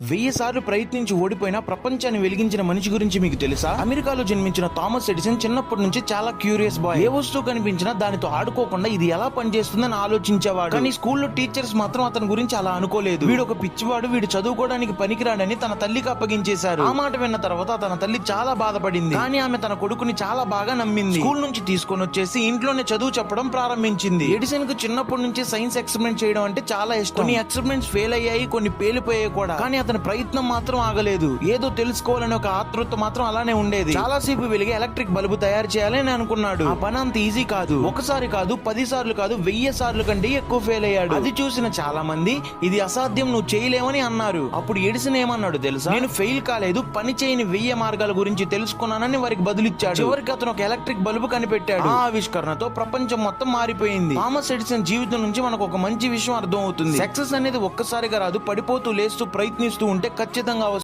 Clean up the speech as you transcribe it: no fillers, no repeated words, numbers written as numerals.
1000 సార్లు ప్రయత్నించి ఓడిపోయినా ప్రపంచాన్ని వెలిగించిన మనిషి గురించి మీకు తెలుసా? అమెరికాలో జన్మించిన థామస్ ఎడిసన్ చిన్నప్పటి నుంచి చాలా క్యూరియస్ బాయ్. ఏ వస్తువు కనిపించినా దానితో ఆడుకోకుండా ఇది ఎలా పనిచేస్తుందని ఆలోచించేవాడు. కానీ స్కూల్లో టీచర్స్ మాత్రం అతని గురించి అలా అనుకోలేదు. వీడు ఒక పిచ్చివాడు, వీడు చదువుకోవడానికి పనికిరాడని తన తల్లికి అప్పగించేశారు. ఆ మాట విన్న తర్వాత తన తల్లి చాలా బాధపడింది. కానీ ఆమె తన కొడుకుని చాలా బాగా నమ్మింది. స్కూల్ నుంచి తీసుకొని వచ్చేసి ఇంట్లోనే చదువు చెప్పడం ప్రారంభించింది. ఎడిసన్ కు చిన్నప్పటి నుంచి సైన్స్ ఎక్స్పెరిమెంట్ చేయడం అంటే చాలా ఇష్టం. కొన్ని ఎక్స్పెరిమెంట్స్ ఫెయిల్ అయ్యాయి, కొన్ని పేలిపోయాయి కూడా. కానీ అతని ప్రయత్నం మాత్రం ఆగలేదు. ఏదో తెలుసుకోవాలని ఒక ఆతృత మాత్రం అలానే ఉండేది. చాలా సేపు వెలిగే ఎలక్ట్రిక్ బల్బు తయారు చేయాలని అనుకున్నాడు. ఆ పని అంత ఈజీ కాదు. ఒకసారి కాదు, 10 సార్లు కాదు, 1000 సార్లు కంటే ఎక్కువ ఫెయిల్ అయ్యాడు. అది చూసిన చాలా మంది ఇది అసాధ్యం, నువ్వు చేయలేవని అన్నారు. అప్పుడు ఎడిసన్ ఏమన్నాడు తెలుసా? నేను ఫెయిల్ కాలేదు, పని చేయని 1000 మార్గాల గురించి తెలుసుకున్నానని వారికి బదులిచ్చాడు. చివరికి అతను ఒక ఎలక్ట్రిక్ బల్బు కనిపెట్టాడు. ఆ ఆవిష్కరణతో ప్రపంచం మొత్తం మారిపోయింది. థామస్ ఎడిసన్ జీవితం నుంచి మనకు ఒక మంచి విషయం అర్థం అవుతుంది. సక్సెస్ అనేది ఒక్కసారిగా రాదు. పడిపోతూ లేస్తూ ప్రయత్నిస్తూ ఉంటే ఖచ్చితంగా